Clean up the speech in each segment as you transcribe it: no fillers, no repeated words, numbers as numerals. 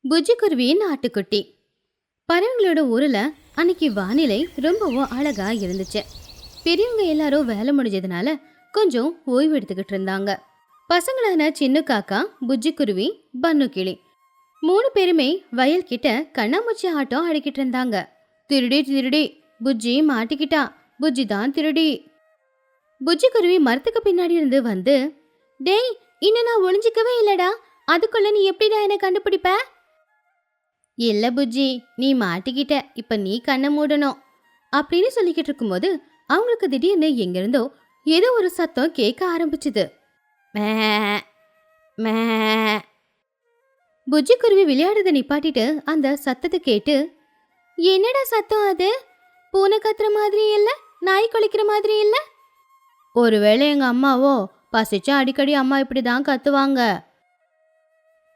புஜ்ஜிக்குருவியின் ஆட்டுக்குட்டி. பறவைங்களோட ஊர்ல அன்னைக்கு வானிலை ரொம்பவும் அழகா இருந்துச்சு. பெரியவங்க எல்லாரும் வேலை முடிஞ்சதுனால கொஞ்சம் ஓய்வு எடுத்துக்கிட்டு இருந்தாங்க. பசங்களான சின்ன காக்கா, புஜ்ஜிக்குருவி, பன்னு கிளி 3 பேருமே வயல் கிட்ட கண்ணாமூச்சி ஆட்டம் ஆடிக்கிட்டு இருந்தாங்க. திருடி திருடி புஜ்ஜி மாட்டிக்கிட்டா, புஜ்ஜி தான் திருடி. புஜ்ஜிக்குருவி மரத்துக்கு பின்னாடி இருந்து வந்து, டேய், இன்னும் நான் ஒளிஞ்சிக்கவே இல்லடா, அதுக்குள்ள நீ எப்படிடா என்ன கண்டுபிடிப்ப? இல்ல புஜ்ஜி, நீ மாட்டிக்கிட்ட, இப்ப நீ கண்ணை மூடணும் அப்படின்னு சொல்லிக்கிட்டு இருக்கும்போது அவங்களுக்கு திடீர்னு எங்கிருந்தோ ஏதோ ஒரு சத்தம் கேட்க ஆரம்பிச்சுது. மே மே. புஜ்ஜி குருவி விளையாடுறத நிப்பாட்டிட்டு அந்த சத்தத்தை கேட்டு, என்னடா சத்தம் அது? பூனை கத்துற மாதிரி இல்ல, நாய் குலைக்கிற மாதிரி இல்ல. ஒருவேளை எங்க அம்மாவோ பசிச்சா அடிக்கடி அம்மா இப்படிதான் கத்துவாங்க.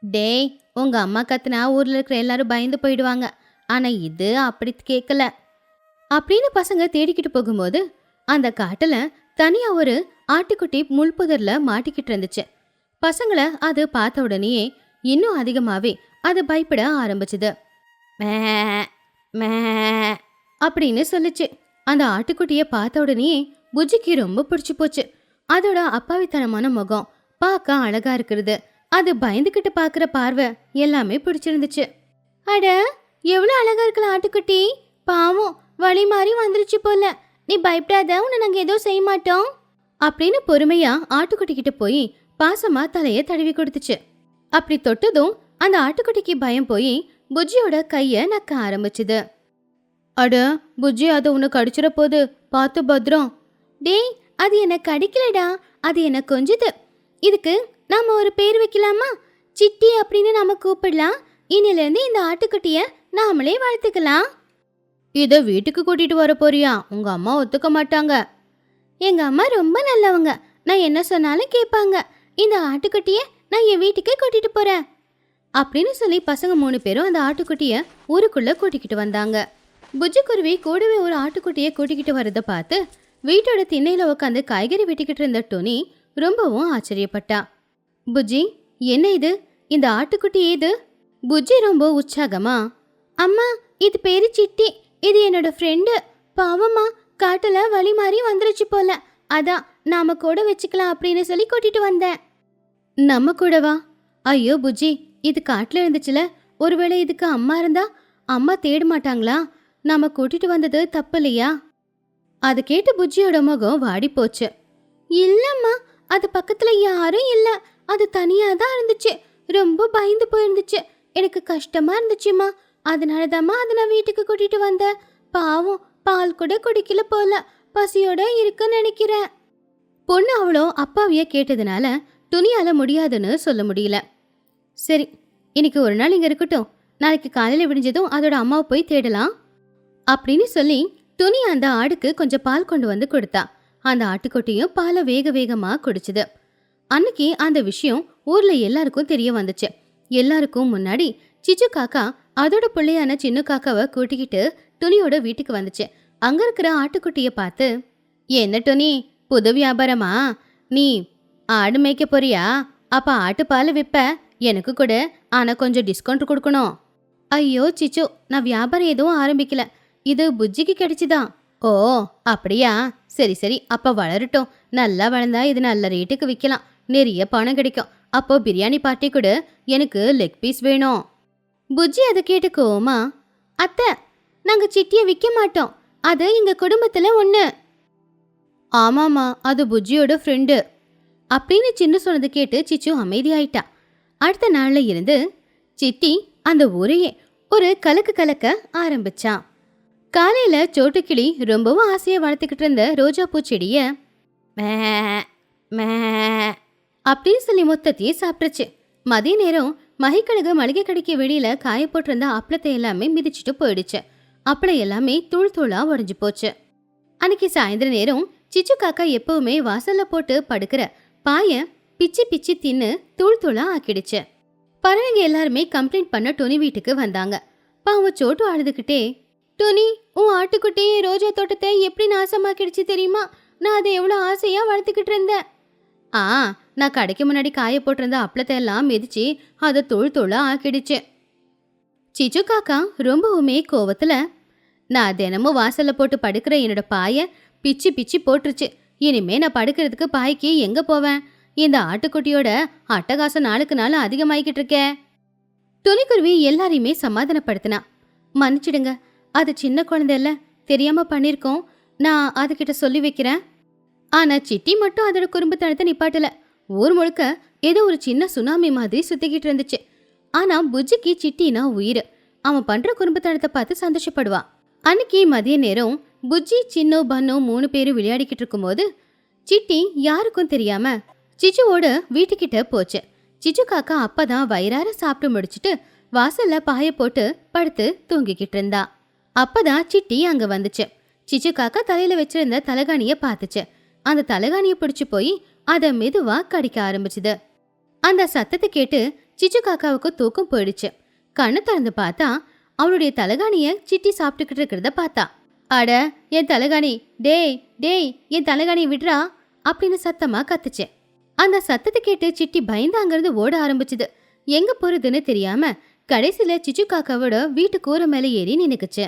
டேய், உங்க அம்மா கத்துனா ஊர்ல இருக்கிற எல்லாரும் பயந்து போயிடுவாங்க. ஆனா இது அப்படி கேட்கல அப்படின்னு பசங்க தேடிக்கிட்டு போகும்போது அந்த காட்டுல தனியா ஒரு ஆட்டுக்குட்டி முள்புதர்ல மாட்டிக்கிட்டு இருந்துச்சு. பசங்களை அது பார்த்த உடனேயே இன்னும் அதிகமாவே அது பயப்பட ஆரம்பிச்சுது. மே மே அப்படின்னு சொல்லுச்சு. அந்த ஆட்டுக்குட்டிய பார்த்த உடனேயே புஜ்ஜிக்கு ரொம்ப பிடிச்சு போச்சு. அதோட அப்பாவித்தனமான முகம், பார்க்க அழகா இருக்கிறது, அது பயந்துகிட்டு பாக்குற பார்வை எல்லாமே பிடிச்சிருந்துச்சு. அட, எவ்வளவு அழகா இருக்கல ஆட்டுக்குட்டி, பாவம் வழி மாறி வந்துருச்சு போல. நீ பயப்படாத, உன்னை நாங்க ஏதோ செய்ய மாட்டோம் அப்படின்னு பொறுமையா ஆட்டுக்குட்டி கிட்ட போய் பாசமா தலைய தடவி கொடுத்துச்சு. அப்படி தொட்டதும் அந்த ஆட்டுக்குட்டிக்கு பயம் போய் புஜ்ஜியோட கைய நக்க ஆரம்பிச்சுது. அட புஜ்ஜி, அது உன்னை கடிச்சிட போது, பார்த்து பத்திரம். டேய், அது என்ன கடிக்கலடா, அது என்ன கொஞ்சுது. இதுக்கு நாம ஒரு பேர் வைக்கலாமா? சிட்டி அப்படின்னு நாம கூப்பிடலாம். இனிலேருந்து இந்த ஆட்டுக்குட்டிய நாமளே வளர்த்துக்கலாம். இத வீட்டுக்கு கூட்டிட்டு வர போறியா? உங்க அம்மா ஒத்துக்க மாட்டாங்க. எங்க அம்மா ரொம்ப நல்லவங்க, நான் என்ன சொன்னாலும் கேட்பாங்க. இந்த ஆட்டுக்குட்டிய நான் என் வீட்டுக்கே கூட்டிட்டு போறேன் அப்படின்னு சொல்லி பசங்க 3 பேரும் அந்த ஆட்டுக்குட்டிய ஊருக்குள்ள கூட்டிக்கிட்டு வந்தாங்க. புஜ்ஜிக்குருவி கூடவே ஒரு ஆட்டுக்குட்டிய கூட்டிக்கிட்டு வரத பார்த்து வீட்டோட திண்ணையில உட்காந்து காய்கறி வெட்டிக்கிட்டு இருந்த டோனி ரொம்பவும் ஆச்சரியப்பட்டா. புஜ்ஜி, என்ன இது? இந்த ஆட்டுக்குட்டி ஏது? புஜ்ஜி ரொம்ப உற்சாகமா, அம்மா, இது பேரு சிட்டி, இது என்னோட ஃப்ரெண்டு. பாவம்மா, காட்டுல வழி மாறி வந்துருச்சு போல, அதான் நாம கூட வச்சுக்கலாம் அப்படின்னு சொல்லி கூட்டிட்டு வந்தேன். நம்ம கூடவா? ஐயோ புஜ்ஜி, இது காட்டுல இருந்துச்சுல, ஒருவேளை இதுக்கு அம்மா இருந்தா அம்மா தேட மாட்டாங்களா? நாம கூட்டிட்டு வந்தது தப்பு இல்லையா? அது கேட்டு புஜ்ஜியோட முகம் வாடி போச்சு. இல்லம்மா, அது பக்கத்துல யாரும் இல்ல, அது தனியா தான் இருந்துச்சு. ரொம்ப பயந்து போயிருந்துச்சு, எனக்கு கஷ்டமா இருந்துச்சுமா, அதனாலதாம்மா அதை நான் வீட்டுக்கு கூட்டிட்டு வந்தேன். பாவம், பால் கூட குடிக்கல போல, பசியோட இருக்குன்னு நினைக்கிறேன். பொண்ணு அவ்வளோ அப்பாவிய கேட்டதுனால துணியால முடியாதுன்னு சொல்ல முடியல. சரி, இன்னைக்கு ஒரு நாள் இங்க இருக்கட்டும், நாளைக்கு காலையில விடிஞ்சதும் அதோட அம்மாவை போய் தேடலாம் அப்படின்னு சொல்லி துணி அந்த ஆடுக்கு கொஞ்சம் பால் கொண்டு வந்து கொடுத்தா. அந்த ஆட்டுக்குட்டியும் பாலை வேக வேகமா குடிச்சுது. அன்னைக்கு அந்த விஷயம் ஊர்ல எல்லாருக்கும் தெரிய வந்துச்சு. எல்லாருக்கும் முன்னாடி சிச்சு காக்கா அதோட பிள்ளையான சின்ன காக்காவை கூட்டிக்கிட்டு துணியோட வீட்டுக்கு வந்துச்சு. அங்க இருக்கிற ஆட்டுக்குட்டிய பார்த்து, என்ன துணி, புது வியாபாரமா? நீ ஆடு மேய்க்க போறியா? அப்ப ஆட்டு பால் விற்ப, எனக்கு கூட, ஆனா கொஞ்சம் டிஸ்கவுண்ட் கொடுக்கணும். ஐயோ சிச்சு, நான் வியாபாரம் எதுவும் ஆரம்பிக்கல, இது புஜ்ஜிக்கு கிடைச்சுதான். ஓ அப்படியா, சரி சரி, அப்ப வளரட்டும். நல்லா வளர்ந்தா இது நல்ல ரேட்டுக்கு விற்கலாம், நிறைய பணம் கிடைக்கும். அப்போ பிரியாணி பார்ட்டி கூட, எனக்கு லெக் பீஸ் வேணும். புஜ்ஜி அதை கேட்டு கோமா, அத்தை, நாங்க சிட்டியை விற்க மாட்டோம், அது எங்க குடும்பத்துல ஒண்ணு. ஆமாமா, அது புஜ்ஜியோட ஃப்ரெண்டு அப்படின்னு சின்ன சொன்னது கேட்டு சிச்சு அமைதியாயிட்டா. அடுத்த நாள்ல இருந்து சிட்டி அந்த ஊரையே ஒரு கலக்கு கலக்க ஆரம்பிச்சான். காலையில சோட்டுக்கிளி ரொம்பவும் ஆசையா வளர்த்துக்கிட்டு இருந்த ரோஜா பூச்செடிய மே மே அப்படின்னு சொல்லி மொத்தத்தையே சாப்பிட்டுச்சு. மதிய நேரம் மகிக்கழகு மளிகை கடைக்கு வெளியில காய போட்டிருந்த அப்பளத்தை எல்லாமே மிதிச்சுட்டு போயிடுச்சு. அப்பளம் எல்லாமே தூள் தூளா உடஞ்சு போச்சு. அன்னைக்கு சாயந்தர நேரம் சிச்சு காக்கா எப்பவுமே வாசல்ல போட்டு படுக்கிற பாய பிச்சு பிச்சு தின்னு தூள் தூளா ஆக்கிடுச்சு. பறவைங்க எல்லாருமே கம்ப்ளைண்ட் பண்ண டோனி வீட்டுக்கு வந்தாங்க. பாவம் சோட்டு அழுதுகிட்டே, டோனி, உன் ஆட்டுக்குட்டி ரோஜா தோட்டத்தை எப்படி நாசமாக்கிடுச்சு தெரியுமா? நான் அதை எவ்வளோ ஆசையா வளர்த்துக்கிட்டு இருந்தேன். நான் கடைக்கு முன்னாடி காய போட்டிருந்த அப்பளத்தை எல்லாம் மிதிச்சு அதை தூள் தூளா ஆக்கிடுச்சு. சிச்சு காக்கா ரொம்பவுமே கோவத்துல, நான் தினமும் வாசல்ல போட்டு படுக்கிற என்னோட பாய பிச்சு பிச்சு போட்டுருச்சு. இனிமே நான் படுக்கிறதுக்கு பாய்க்கு எங்க போவேன்? இந்த ஆட்டுக்குட்டியோட அட்டகாசம் நாளுக்கு நாள் அதிகமாயிக்கிட்டு இருக்கே. துணிக்குருவி எல்லாரையுமே சமாதானப்படுத்தினா. மன்னிச்சிடுங்க, அது சின்ன குழந்தை இல்ல, தெரியாம பண்ணிருக்கோம். நான் அதுகிட்ட சொல்லி வைக்கிறேன். ஆனா சிட்டி மட்டும் அதோட குறும்புத்தனத்தை நிப்பாட்டல. ஊர் முழுக்க ஏதோ ஒரு சின்ன சுனாமி மாதிரி சுத்திக்கிட்டு இருந்துச்சு. ஆனா புஜ்ஜிக்கு சிட்டினா உயிர். அவன் பண்ற குறும்புத்தனத்தை பார்த்து சந்தோஷப்படுவா. அன்னைக்கு மதிய நேரம் புஜ்ஜி, சின்னு, பன்னு 3 பேரும் விளையாடிக்கிட்டு இருக்கும்போது சிட்டி யாருக்கும் தெரியாம சிச்சுவோட வீட்டுக்கிட்ட போச்சு. சிச்சு காக்கா அப்பதான் வயிறார சாப்பிட்டு முடிச்சிட்டு வாசல்ல பாய போட்டு படுத்து தூங்கிக்கிட்டு இருந்தா. அப்பதான் சிட்டி அங்க வந்துச்சு. சிச்சு காக்கா தலையில வச்சிருந்த தலகாணிய பார்த்துச்சு. அந்த தலகாணிய பிடிச்சு போய் அத மெதுவா கடிக்க ஆரம்பிச்சுது. அந்த சத்தத்தை கேட்டு சிச்சு காக்காவுக்கு தூக்கம் போயிடுச்சு. கண்ணு திறந்து பார்த்தா அவளுடைய தலகாணிய சிட்டி சாப்பிட்டுக்கிட்டு இருக்கிறத பார்த்தா. அட, என் தலகாணி, டேய் டேய், என் தலகாணி விடுறா அப்படின்னு சத்தமா கத்துச்சு. அந்த சத்தத்தை கேட்டு சிட்டி பயந்து அங்கிருந்து ஓட ஆரம்பிச்சுது. எங்க போறதுன்னு தெரியாம கடைசியில சிச்சு காக்காவோட வீட்டு கூரை மேல ஏறி நின்னுக்குச்சு.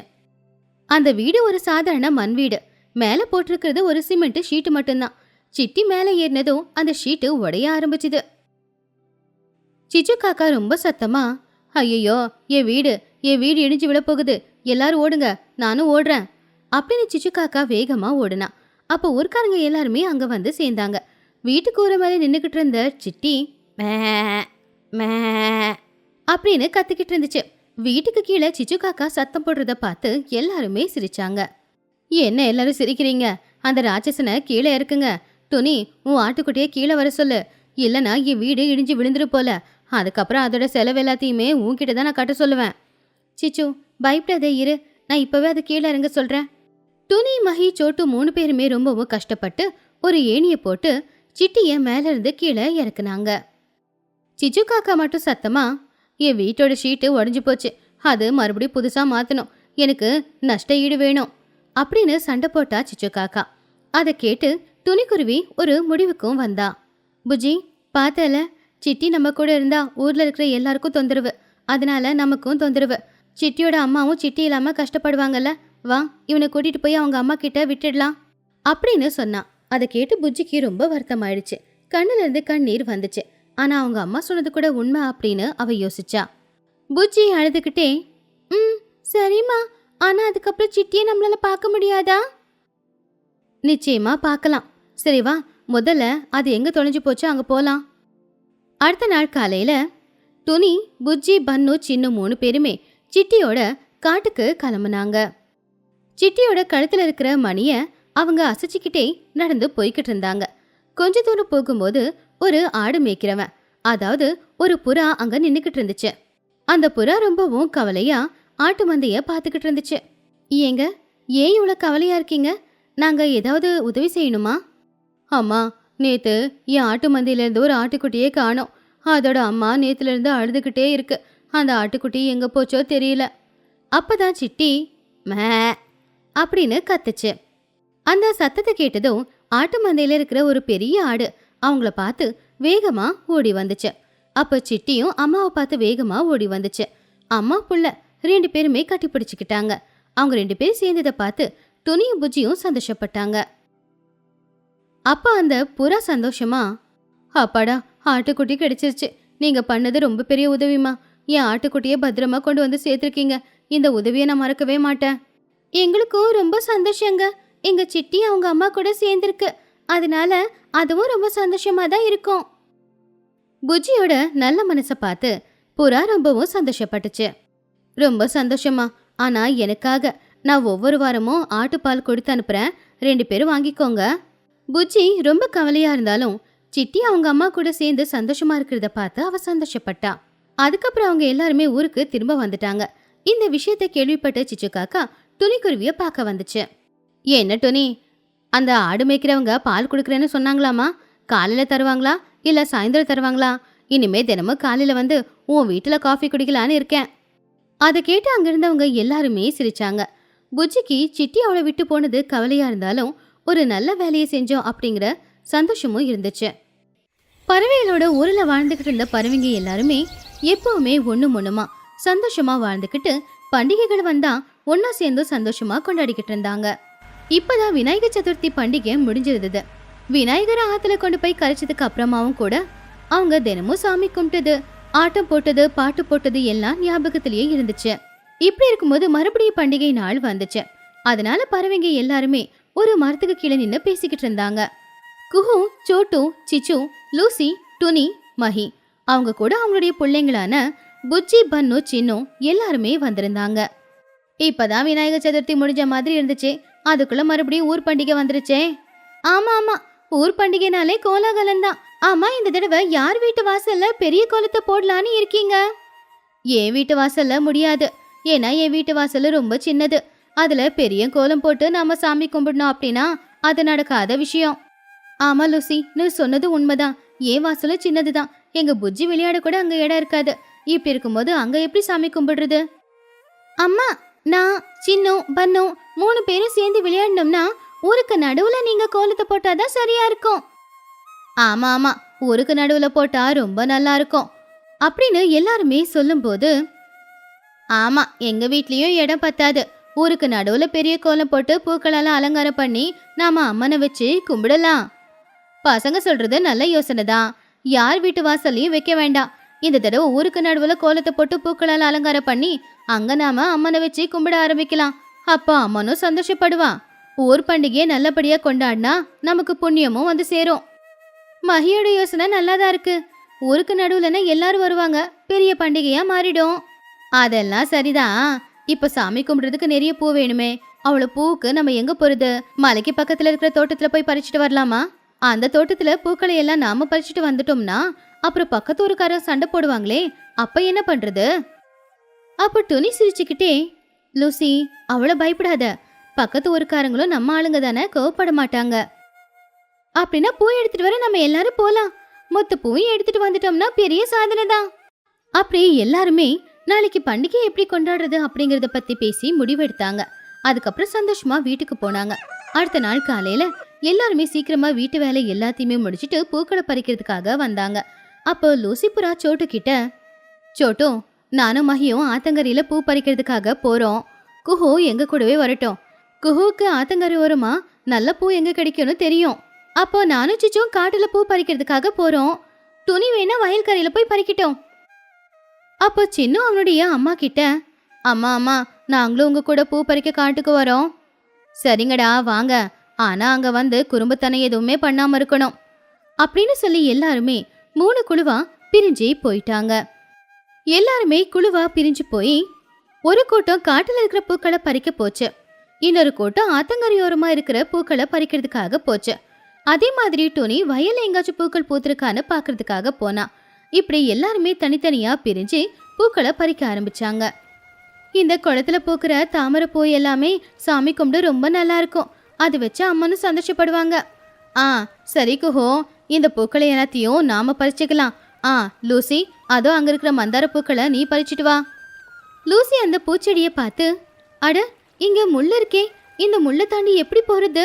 அந்த வீடு ஒரு சாதாரண மண் வீடு. மேல போட்டிருக்கிறது ஒரு சிமெண்ட் ஷீட்டு மட்டும்தான். சிட்டி மேல ஏறினதும் அந்த ஷீட்டு உடைய ஆரம்பிச்சுது. சிச்சு காக்கா ரொம்ப சத்தமா, ஐயோ, என் வீடு இடிஞ்சு விழ போகுது, எல்லாரும் ஓடுங்க, நானும் ஓடுறேன் அப்படின்னு சிச்சு காக்கா வேகமா ஓடுனா. அப்போ ஊர்க்காரங்க எல்லாருமே அங்க வந்து சேர்ந்தாங்க. வீட்டு கூரை மேல நின்னுக்கிட்டு இருந்த சிட்டி மே மே அப்படின்னு கத்திக்கிட்டு இருந்துச்சு. வீட்டுக்கு கீழே சிச்சு காக்கா சத்தம் போடுறத பார்த்து எல்லாருமே சிரிச்சாங்க. என்ன எல்லாரும் சிரிக்கிறீங்க? அந்த ராட்சசனை கீழே இறக்குங்க. துணி, உன் ஆட்டுக்குட்டியே கீழே வர சொல்லு, இல்லைன்னா என் வீடு இடிஞ்சு விழுந்துரு போல. அதுக்கப்புறம் அதோட செலவு எல்லாத்தையுமே உன்கிட்ட தான் நான் கட்ட சொல்லுவேன். சிச்சு, பயப்படாதே இரு, நான் இப்பவே அது கீழே இறங்க சொல்றேன். துணி, மஹி, சோட்டு 3 பேருமே ரொம்பவும் கஷ்டப்பட்டு ஒரு ஏணியை போட்டு சிட்டிய மேல இருந்து கீழே இறக்குனாங்க. சிச்சு காக்கா மட்டும் சத்தமா, என் வீட்டோட ஷீட்டு உடஞ்சு போச்சு, அது மறுபடியும் புதுசா மாத்தணும், எனக்கு நஷ்ட ஈடு வேணும் அப்படின்னு சண்டை போட்டா சிச்சு காக்கா. அதை கேட்டு துணிக்குருவி ஒரு முடிவுக்கும் வந்தா. புஜி, பார்த்தல, சிட்டி நம்ம கூட இருந்தா ஊர்ல இருக்கிற எல்லாருக்கும் தொந்தரவு, அதனால நமக்கும் தொந்தரவு. சிட்டியோட அம்மாவும் சிட்டி இல்லாம கஷ்டப்படுவாங்கல்ல, வா இவனை கூட்டிட்டு போய் அவங்க அம்மா கிட்ட விட்டுடலாம் அப்படின்னு சொன்னான். அதை கேட்டு புஜ்ஜிக்கு ரொம்ப வருத்தம் ஆயிடுச்சு. கண்ணுல இருந்து கண்ணீர் வந்துச்சு. ஆனா அவங்க அம்மா சொன்னது கூட உண்மை அப்படின்னு அவ யோசிச்சா. புஜ்ஜி அழுதுகிட்டே, சரிம்மா, ஆனா அதுக்கப்புறம் சிட்டியை நம்மளால பார்க்க முடியாதா? நிச்சயமா பார்க்கலாம். சரி வா, முதல்ல அது எங்க தொலைஞ்சு போச்சோ அங்க போலாம். அடுத்த நாள் காலையில துணி, புஜ்ஜி, பன்னு, சின்னு 3 பேருமே சிட்டியோட காட்டுக்கு கிளம்புனாங்க. சிட்டியோட கழுத்துல இருக்கிற மணிய அவங்க அசைச்சிக்கிட்டே நடந்து போய்கிட்டு இருந்தாங்க. கொஞ்ச தூரம் போகும்போது ஒரு ஆடு மேய்க்கிறவன், அதாவது ஒரு புறா அங்க நின்னுக்கிட்டு இருந்துச்சு. அந்த புறா ரொம்பவும் கவலையா ஆட்டு மந்தைய பாத்துக்கிட்டு இருந்துச்சு. ஏங்க, ஏன் இவ்வளவு கவலையா இருக்கீங்க? நாங்க ஏதாவது உதவி செய்யணுமா? அம்மா, நேத்து என் ஆட்டு மந்தையில இருந்து ஒரு ஆட்டுக்குட்டியே காணோம். அதோட அம்மா நேத்துல இருந்து அழுதுகிட்டே இருக்கு. அந்த ஆட்டுக்குட்டி எங்க போச்சோ தெரியல. அப்பதான் சிட்டி மே அப்படின்னு கத்துச்சு. அந்த சத்தத்தை கேட்டதும் ஆட்டு மந்தையில இருக்கிற ஒரு பெரிய ஆடு அவங்கள பார்த்து வேகமா ஓடி வந்துச்சு. அப்ப சிட்டியும் அம்மாவை பார்த்து வேகமா ஓடி வந்துச்சு. அம்மா புள்ள 2 பேருமே கட்டி பிடிச்சுக்கிட்டாங்க. அவங்க 2 பேரும் சேர்ந்ததை பார்த்து துணியும் புஜ்ஜியும் சந்தோஷப்பட்டாங்க. அப்ப அந்த புறா சந்தோஷமா, அப்பாடா, ஆட்டுக்குட்டி கிடைச்சிருச்சு, நீங்க பண்ணது ரொம்ப பெரிய உதவிமா, என் ஆட்டுக்குட்டியை பத்திரமா கொண்டு வந்து சேர்த்திருக்கீங்க, இந்த உதவியை நான் மறக்கவே மாட்டேன். எங்களுக்கும் ரொம்ப சந்தோஷங்க, எங்க சிட்டி அவங்க அம்மா கூட சேர்ந்திருக்கு, அதனால அதுவும் ரொம்ப சந்தோஷமா தான் இருக்கும். புஜ்ஜியோட நல்ல மனசை பார்த்து புறா ரொம்பவும் சந்தோஷப்பட்டுச்சு. ரொம்ப சந்தோஷமா, ஆனா எனக்காக நான் ஒவ்வொரு வாரமும் ஆட்டுப்பால் கொடுத்து அனுப்புறேன், 2 பேரும் வாங்கிக்கோங்க. புஜ்ஜி ரொம்ப கவலையா இருந்தாலும் சிட்டி அவங்க அம்மா கூட சேர்ந்து சந்தோஷமா இருக்கிறத பார்த்து அவ சந்தோஷப்பட்டா. அதுக்கப்புறம் அவங்க எல்லாருமே ஊருக்கு திரும்ப வந்துட்டாங்க. இந்த விஷயத்தை கேள்விப்பட்ட சிச்சு காக்கா துணிக்குருவிய பார்க்க வந்துச்சு. என்ன துணி, அந்த ஆடு மேய்க்கிறவங்க பால் கொடுக்குறேன்னு சொன்னாங்களாமா, காலையில தருவாங்களா இல்ல சாயந்தரம் தருவாங்களா? இனிமே தினமும் காலையில வந்து உன் வீட்டுல காஃபி குடிக்கலான்னு இருக்கேன். அதை கேட்டு அங்கிருந்தவங்க எல்லாருமே சிரிச்சாங்க. புஜ்ஜிக்கு சிட்டி அவளை விட்டு போனது கவலையா இருந்தாலும் ஒரு நல்ல வேலையை செஞ்சோம் அப்படிங்கிற சந்தோஷமும் இருந்துச்சு. பறவைகளோட ஊரில் வாழ்ந்துகிட்டு இருந்த பறவைங்க எல்லாருமே எப்பவுமே ஒண்ணுமா சந்தோஷமா வாழ்ந்துகிட்டு பண்டிகைகள் வந்தா ஒன்னா சேர்ந்து சந்தோஷமா கொண்டாடிக்கிட்டு இருந்தாங்க. இப்பதான் விநாயகர் சதுர்த்தி பண்டிகை முடிஞ்சிருந்தது. விநாயகரை ஆத்துல கொண்டு போய் கரைச்சதுக்கு அப்புறமாவும் கூட அவங்க தினமும் சாமி கும்பிட்டது, ஆட்டம் போட்டது, பாட்டு போட்டது எல்லாம் ஞாபகத்திலேயே இருந்துச்சு. இப்படி இருக்கும்போது மறுபடியும் பண்டிகை நாள் வந்துச்சு. அதனால பறவைங்க எல்லாருமே ஒரு மரத்துக்கு கீழே நின்று பேசிக்கிட்டு இருந்தாங்க. குஹு, சோட்டு, சிச்சு, லூசி, டுனி, மஹி அவங்க கூட அவங்களுடைய பிள்ளைங்களான புஜ்ஜி, பன்னு, சின்னு எல்லாருமே வந்திருந்தாங்க. இப்பதான் விநாயகர் சதுர்த்தி முடிஞ்ச மாதிரி இருந்துச்சு. அதுக்குள்ள மறுபடியும் ஊர் பண்டிகை வந்துருச்சே. ஆமா ஆமா, ஊர் பண்டிகைனாலே கோலாகலம் தான். ஆமா, இந்த தடவை யார் வீட்டு வாசல்ல பெரிய கோலத்தை போடலான்னு இருக்கீங்க? என் வீட்டு வாசல்ல முடியாது. ஏன்னா என் வீட்டு வாசல் ரொம்ப சின்னது. அதுல பெரிய கோலம் போட்டு நாம சாமி கும்பிடணும் அப்படின்னா அது நடக்காத விஷயம். ஆமா லூசி, நீ சொன்னது உண்மைதான். என் வாசலும் சின்னதுதான். எங்க புஜ்ஜி விளையாட கூட அங்க இடம் இருக்காது. இப்படி இருக்கும்போது அங்க எப்படி சாமி கும்பிடுறது? அம்மா, நான், சின்னு, பன்னு 3 பேரும் சேர்ந்து விளையாடணும்னா ஊருக்கு நடுவுல நீங்க கோலத்தை போட்டாதான் சரியா இருக்கும். ஆமா ஆமா, ஊருக்கு நடுவுல போட்டா ரொம்ப நல்லா இருக்கும் அப்படின்னு எல்லாருமே சொல்லும் போது, ஆமா, எங்க வீட்லயும் இடம் பத்தாது. ஊருக்கு நடுவுல பெரிய கோலம் போட்டு பூக்களால அலங்காரம் பண்ணி நாம அம்மனை வச்சு கும்பிடலாம். பசங்க சொல்றது நல்ல யோசனை தான். யார் வீட்டு வாசல்லையும் வைக்க வேண்டாம். இந்த தடவை ஊருக்கு நடுவுல கோலத்தை போட்டு பூக்களால அலங்காரம் பண்ணி அங்க நாம அம்மனை வச்சு கும்பிட ஆரம்பிக்கலாம். அப்ப அம்மனும் சந்தோஷப்படுவான். ஊர் பண்டிகையை நல்லபடியா கொண்டாடினா நமக்கு புண்ணியமும் வந்து சேரும். மகியோட யோசனை நல்லாதான் இருக்கு. ஊருக்கு நடுவுலன்னா எல்லாரும் வருவாங்க, பெரிய பண்டிகையா மாறிடும். அதெல்லாம் சரிதான். இப்ப சாமி கும்பிடுறதுக்கு நிறைய பூ வேணுமே. அவ்வளவு பூவுக்கு நம்ம எங்க போறது? மலைக்கு பக்கத்துல இருக்கிற தோட்டத்துல போய் பறிச்சுட்டு வரலாமா? அந்த தோட்டத்துல பூக்களை எல்லாம் நாம பறிச்சுட்டு வந்துட்டோம்னா அப்புறம் பக்கத்து ஊருக்காரர் சண்டை போடுவாங்களே, அப்ப என்ன பண்றது? அப்ப துணி சிரிச்சுக்கிட்டே, லூசி, அவ்வளவு பயப்படாத. பக்கத்து ஊருக்காரங்களும் நம்ம ஆளுங்க தானே, கோவப்பட மாட்டாங்க. அப்படின்னா பூ எடுத்துட்டு வர நம்ம எல்லாரும் போலாம். மொத்த பூவும் எடுத்துட்டு வந்துட்டோம்னா பெரிய சாதனை தான். அப்படியே எல்லாருமே நாளைக்கு பண்டிகை எப்படி கொண்டாடுறது அப்படிங்கறத பத்தி பேசி முடிவெடுத்தாங்க. அதுக்கப்புறம் சந்தோஷமா வீட்டுக்கு போனாங்க. அடுத்த நாள் காலையில எல்லாருமே சீக்கிரமா வீட்டு வேலை எல்லாத்தையுமே முடிச்சிட்டு பூக்களை பறிக்கிறதுக்காக வந்தாங்க. அப்போ லூசி புறா சோட்டு கிட்ட, சோட்டு, நானும் மகியும் ஆத்தங்கரையில பூ பறிக்கிறதுக்காக போறோம். குஹு எங்க கூடவே வரட்டும். குஹுக்கு ஆத்தங்கரை ஓரமா நல்ல பூ எங்க கிடைக்கும்னு தெரியும். அப்போ நானும் சிச்சும் காட்டுல பூ பறிக்கிறதுக்காக போறோம். துணி வேணா வயல்கரையில போய் பறிக்கிட்டோம். அப்போ சின்னு அவனுடைய அம்மா கிட்ட, அம்மா அம்மா, நாங்களும் உங்க கூட பூ பறிக்க காட்டுக்கு வரோம். சரிங்கடா வாங்க, ஆனா அங்க வந்து குறும்புத்தனம் எதுவுமே பண்ணாம இருக்கணும் அப்படின்னு சொல்லி எல்லாருமே 3 குழுவா பிரிஞ்சு போயிட்டாங்க. எல்லாருமே குழுவா பிரிஞ்சு போய் ஒரு கூட்டம் காட்டுல இருக்கிற பூக்களை பறிக்க போச்சு. இன்னொரு கூட்டம் ஆத்தங்கரையோரமா இருக்கிற பூக்களை பறிக்கிறதுக்காக போச்சு. அதே மாதிரி டோனி வயல்ல எங்காச்சும் பூக்கள் பூத்திருக்கான்னு பாக்குறதுக்காக போனா. இப்படி எல்லாருமே தனித்தனியா பிரிஞ்சு பூக்களை பறிக்க ஆரம்பிச்சாங்க. இந்த குளத்துல பூக்கிற தாமரை பூ எல்லாமே சாமி கும்பிட்டு ரொம்ப நல்லா இருக்கும். அது வச்சு அம்மனும் சந்தோஷப்படுவாங்க. சரி குஹோ, இந்த பூக்களை எல்லாத்தையும் நாம பறிச்சுக்கலாம். லூசி, அதோ அங்க இருக்கிற மந்தார பூக்களை நீ பறிச்சுட்டு வா. லூசி அந்த பூச்செடியை பார்த்து, அட, இங்க முள்ளு இருக்கே, இந்த முள்ளை தாண்டி எப்படி போறது?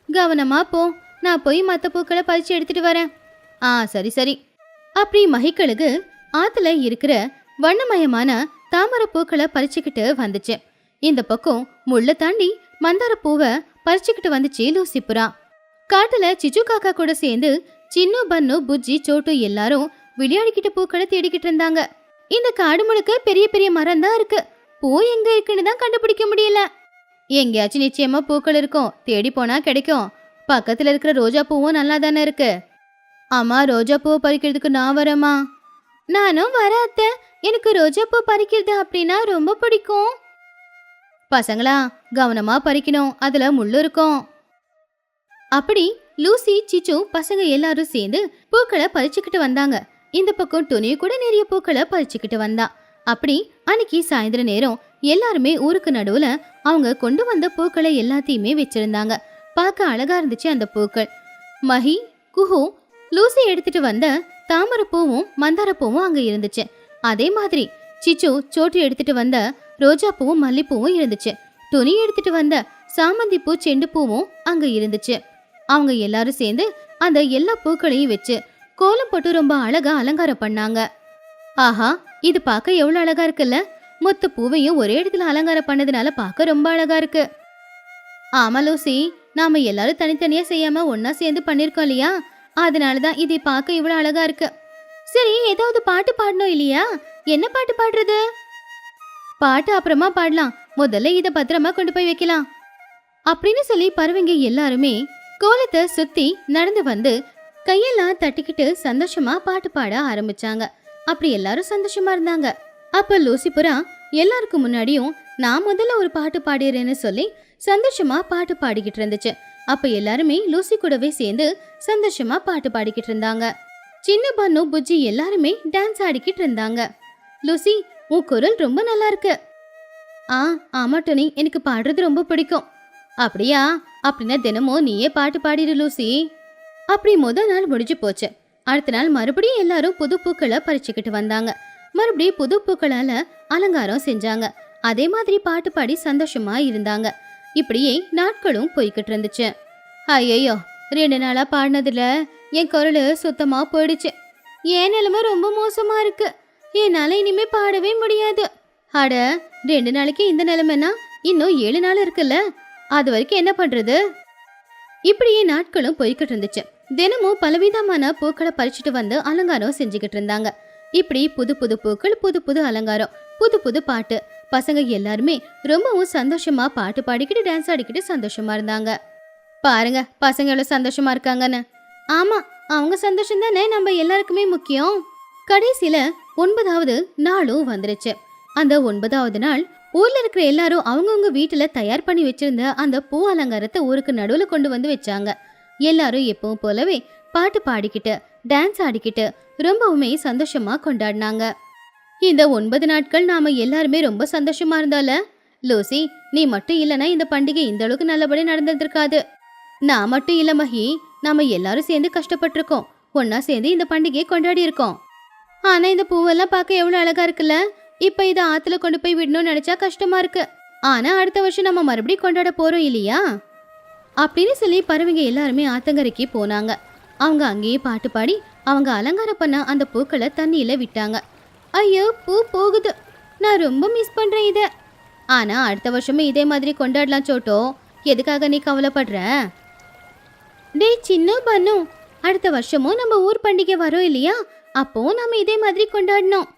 கவனமா போ, நான் போய் மற்ற பூக்களை பறிச்சு எடுத்துட்டு வரேன். சரி சரி. அப்படி மகிக்கழுகு ஆத்துல இருக்கிற வண்ணமயமான தாமரை பூக்களை பறிச்சுக்கிட்டு வந்துச்சு. இந்த பக்கம் முள்ளை தாண்டி மந்தார பூவை பறிச்சுக்கிட்டு வந்துச்சு லூசி புறா. காட்டுல சிச்சு காக்கா கூட சேர்ந்து சின்னு, பன்னு, புஜ்ஜி, சோட்டு எல்லாரும் விளையாடிக்கிட்டு பூக்களை தேடிக்கிட்டு இருந்தாங்க. இந்த காடு முழுக்க பெரிய பெரிய மரம் தான் இருக்கு. பூ எங்க இருக்குன்னு தான் கண்டுபிடிக்க முடியல. எங்கேயாச்சும் நிச்சயமா பூக்கள் இருக்கும், தேடி போனா கிடைக்கும். பக்கத்துல இருக்கிற ரோஜா பூவும் நல்லா தானே இருக்கு. அம்மா, ரோஜா பூவை பறிக்கிறதுக்கு நான் வரேம்மா. நானும் வர அத்தை. எனக்கு ரோஜா பூ பறிக்கிறது அப்படின்னா ரொம்ப பிடிக்கும். பசங்களா, கவனமா பறிக்கணும், அதுல முள்ளு இருக்கும். அப்படி லூசி, சிச்சு பசங்க எல்லாரும் சேர்ந்து பூக்களை பறிச்சுக்கிட்டு வந்தாங்க. இந்த பக்கம் துணி கூட நிறைய பூக்களை பறிச்சுக்கிட்டு வந்தா. அப்படி அன்னைக்கு சாயந்தர நேரம் எல்லாருமே ஊருக்கு நடுவுல அவங்க கொண்டு வந்த பூக்களை எல்லாத்தையுமே வச்சிருந்தாங்க. பார்க்க அழகா இருந்துச்சு அந்த பூக்கள். மஹி, குஹு, லூசி எடுத்துட்டு வந்த தாமரை பூவும் மந்தார பூவும் அங்க இருந்துச்சு. அதே மாதிரி சிச்சு, சோட்டு எடுத்துட்டு வந்த ரோஜா பூவும் மல்லிப்பூவும் இருந்துச்சு. துணி எடுத்துட்டு வந்த சாமந்தி பூ, செண்டு பூவும் அங்க இருந்துச்சு. அவங்க எல்லாரும் சேர்ந்து அந்த எல்லா பூக்களையும் வச்சு கோலம் போட்டு ரொம்ப அழகா அலங்காரம் பண்ணாங்க. ஆஹா, இது பார்க்க எவ்வளவு அழகா இருக்குல்ல. மொத்த பூவையும் ஒரே இடத்துல அலங்காரம் பண்ணதுனால பார்க்க ரொம்ப அழகா இருக்கு. ஆமா லூசி, நாம எல்லாரும் தனித்தனியா செய்யாம ஒன்னா சேர்ந்து பண்ணிருக்கோம் இல்லையா, அதனாலதான் இது பார்க்க இவ்வளவு அழகா இருக்கு. சரி, ஏதாவது பாட்டு பாடணும் இல்லையா? என்ன பாட்டு பாடுறது? பாட்டு அப்புறமா பாடலாம், முதல்ல இத பத்திரமா கொண்டு போய் வைக்கலாம் அப்படின்னு சொல்லி பறவைங்க எல்லாருமே கோலத்தை சுத்தி நடந்து வந்து கையெல்லாம் தட்டிக்கிட்டு சந்தோஷமா பாட்டு பாட ஆரம்பிச்சாங்க. அப்படி எல்லாரும் சந்தோஷமா இருந்தாங்க. அப்ப லூசி புறா எல்லாருக்கும் முன்னாடியும் நான் முதல்ல ஒரு பாட்டு பாடிறேன்னு சொல்லி சந்தோஷமா பாட்டு பாடிக்கிட்டு இருந்துச்சு. அப்ப எல்லாருமே லூசி கூடவே சேர்ந்து சந்தோஷமா பாட்டு பாடிக்கிட்டு இருந்தாங்க. சின்ன பன்னு புஜ்ஜி எல்லாருமே டான்ஸ் ஆடிக்கிட்டு இருந்தாங்க. லூசி, உன் குரல் ரொம்ப நல்லா இருக்கு. ஆமா டோனி, எனக்கு பாடுறது ரொம்ப பிடிக்கும். அப்படியா? அப்படின்னா தினமும் நீயே பாட்டு பாடிடு லூசி. அப்படி முதல் நாள் முடிஞ்சு போச்சு. அடுத்த நாள் மறுபடியும் எல்லாரும் புது பூக்களை பறிச்சுக்கிட்டு வந்தாங்க. மறுபடியும் புது பூக்களால அலங்காரம் செஞ்சாங்க. அதே மாதிரி பாட்டு பாடி சந்தோஷமா இருந்தாங்க. இப்படியே நாட்களும் போய்கிட்டு இருந்துச்சு. ஐயோ, 2 நாளா பாடினதுல என் குரல் சுத்தமா போயிடுச்சு. என் நிலைமை ரொம்ப மோசமா இருக்கு. என்னால இனிமே பாடவே முடியாது. அட, 2 நாளைக்கு இந்த நிலைமைனா இன்னும் 7 நாள் இருக்குல்ல, அது வரைக்கும் என்ன பண்றது? இப்படியே நாட்களும் போய்கிட்டு இருந்துச்சு. தினமும் பலவிதமான பூக்களை பறிச்சுட்டு வந்து அலங்காரம் செஞ்சுக்கிட்டு இருந்தாங்க. இப்படி புது புது பூக்கள், புது புது அலங்காரம், புது புது பாட்டு. பசங்க எல்லாருமே ரொம்பவும் சந்தோஷமா பாட்டு பாடிக்கிட்டு டான்ஸ் ஆடிக்கிட்டு சந்தோஷமா இருந்தாங்க. பாருங்க பசங்க எவ்வளவு சந்தோஷமா இருக்காங்கன்னு. ஆமா, அவங்க சந்தோஷம் தானே நம்ம எல்லாருக்குமே முக்கியம். கடைசியில 9வது நாளும் வந்துருச்சு. அந்த 9வது நாள் ஊர்ல இருக்கிற எல்லாரும் அவங்கவுங்க வீட்டுல தயார் பண்ணி வச்சிருந்த அந்த பூ அலங்காரத்தை ஊருக்கு நடுவுல கொண்டு வந்து வச்சாங்க. எல்லாரும் எப்பவும் போலவே பாட்டு பாடிக்கிட்டு டான்ஸ் ஆடிக்கிட்டு ரொம்பவுமே சந்தோஷமா கொண்டாடினாங்க. இந்த 9 நாட்கள் நாம எல்லாருமே ரொம்ப சந்தோஷமா இருந்தால லூசி, நீ மட்டும் இல்லனா இந்த பண்டிகை இந்த அளவுக்கு நல்லபடி நடந்திருக்காது. நான் மட்டும் இல்ல மஹி, நாம எல்லாரும் சேர்ந்து கஷ்டப்பட்டிருக்கோம். ஒன்னா சேர்ந்து இந்த பண்டிகையை கொண்டாடி இருக்கோம். ஆனா இந்த பூவெல்லாம் பார்க்க எவ்வளவு அழகா இருக்குல்ல. இப்ப இதை ஆத்துல கொண்டு போய் விடணும்னு நினைச்சா கஷ்டமா இருக்கு. ஆனா அடுத்த வருஷம் நம்ம மறுபடியும் கொண்டாட போறோம் இல்லையா அப்படின்னு சொல்லி பறவைங்க எல்லாருமே ஆத்தங்கரைக்கு போனாங்க. அவங்க அங்கேயே பாட்டு பாடி அவங்க அலங்காரம் பண்ண அந்த பூக்களை தண்ணியில விட்டாங்க. ஐயோ, பூ போகுது, நான் ரொம்ப மிஸ் பண்றேன் இத. ஆனா அடுத்த வருஷமும் இதே மாதிரி கொண்டாடலாம் சோட்டோ, எதுக்காக நீ கவலைப்படுற? டேய் சின்ன பன்னு, அடுத்த வருஷமும் நம்ம ஊர் பண்டிகை வரோம் இல்லையா, அப்போ நாம இதே மாதிரி கொண்டாடணும்.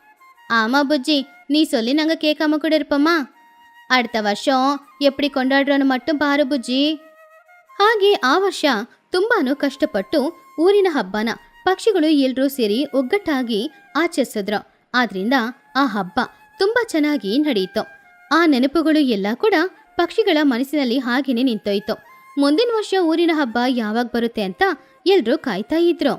ஆமா புஜ்ஜி, நீ சொல்லி நாங்க கேட்காம கூட இருப்போமா? அடுத்த வருஷம் எப்படி கொண்டாடுறோன்னு மட்டும் ಪಾರು ಬುಜ್ಜಿ. ಹಾಗೆ ಆ ವರ್ಷ ತುಂಬಾನು ಕಷ್ಟಪಟ್ಟು ಊರಿನ ಹಬ್ಬನ ಪಕ್ಷಿಗಳು ಎಲ್ಲರೂ ಸೇರಿ ಒಗ್ಗಟ್ಟಾಗಿ ಆಚರಿಸಿದ್ರು. ಆದ್ರಿಂದ ಆ ಹಬ್ಬ ತುಂಬಾ ಚೆನ್ನಾಗಿ ನಡೆಯಿತು. ಆ ನೆನಪುಗಳು ಎಲ್ಲ ಕೂಡ ಪಕ್ಷಿಗಳ ಮನಸ್ಸಿನಲ್ಲಿ ಹಾಗೇನೆ ನಿಂತೋಯ್ತು. ಮುಂದಿನ ವರ್ಷ ಊರಿನ ಹಬ್ಬ ಯಾವಾಗ ಬರುತ್ತೆ ಅಂತ ಎಲ್ಲರೂ ಕಾಯ್ತಾ ಇದ್ರು.